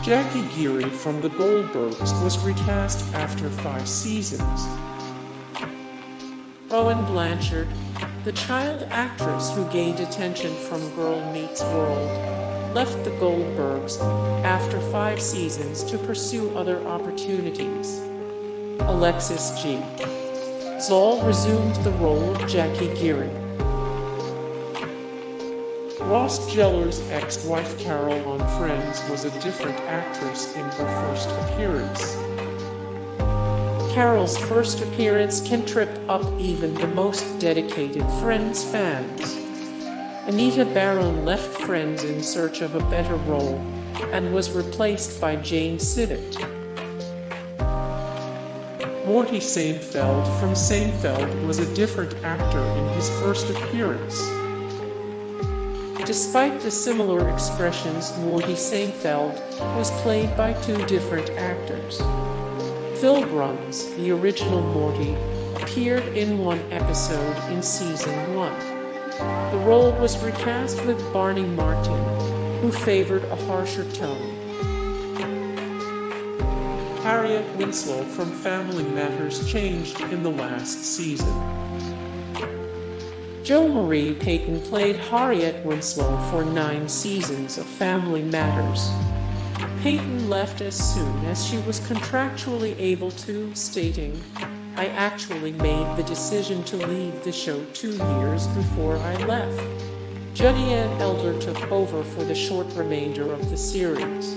Jackie Geary from the Goldbergs was recast after 5 seasons. Rowan Blanchard, the child actress who gained attention from Girl Meets World, left the Goldbergs after 5 seasons to pursue other opportunities. Alexis G. Zoll resumed the role of Jackie Geary. Ross Gellars' ex-wife Carol on Friends was a different actress in her first appearance. Carol's first appearance can trip up even the most dedicated Friends fans. Anita Barron left Friends in search of a better role and was replaced by Jane Siddett. Morty Seinfeld from Seinfeld was a different actor in his first appearance. Despite the similar expressions, Morty Seinfeld was played by 2 different actors. Phil Bruns, the original Morty, appeared in 1 episode in season 1. The role was recast with Barney Martin, who favored a harsher tone. Harriette Winslow from Family Matters changed in the last season. Jo Marie Payton played Harriette Winslow for 9 seasons of Family Matters. Payton left as soon as she was contractually able to, stating, "I actually made the decision to leave the show 2 years before I left." Juddy Ann Elder took over for the short remainder of the series.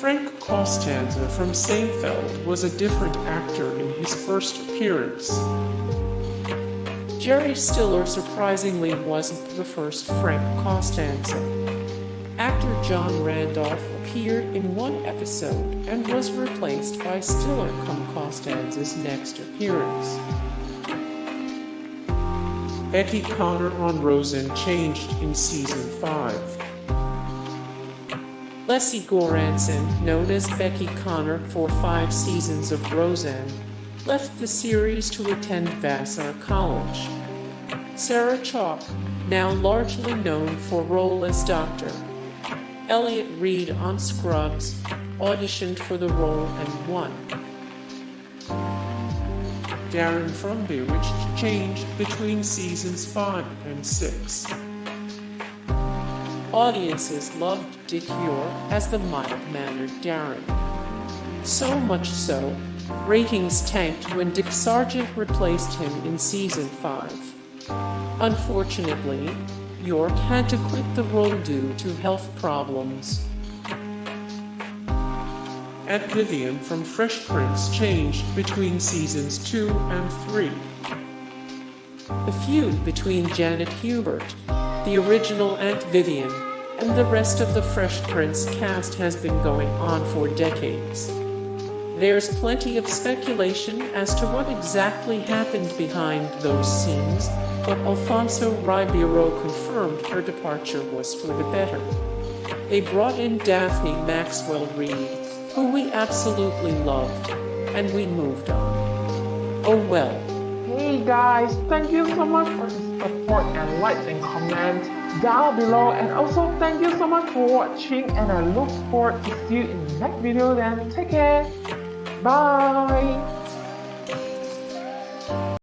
Frank Costanza from Seinfeld was a different actor in his first appearance. Jerry Stiller surprisingly wasn't the first Frank Costanza. Actor John Randolph appeared in 1 episode and was replaced by Stiller come Costanza's next appearance. Becky Connor on Roseanne changed in season 5. Leslie Goranson, known as Becky Connor for 5 seasons of Roseanne, left the series to attend Vassar College. Sarah Chalk, now largely known for role as Dr. Elliot Reed on Scrubs, auditioned for the role and won. Darrin from Bewitched changed between seasons 5 and 6. Audiences loved Dick York as the mild-mannered Darrin. So much so, ratings tanked when Dick Sargent replaced him in season 5. Unfortunately, York had to quit the role due to health problems. Aunt Vivian from Fresh Prince changed between seasons 2 and 3. The feud between Janet Hubert, the original Aunt Vivian, and the rest of the Fresh Prince cast has been going on for decades. There's plenty of speculation as to what exactly happened behind those scenes, but Alfonso Ribeiro confirmed her departure was for the better. They brought in Daphne Maxwell Reid, who we absolutely loved, and we moved on. Oh well. Hey guys, thank you so much for the support and like and comment down below, and also thank you so much for watching, and I look forward to see you in the next video. Then take care. Bye.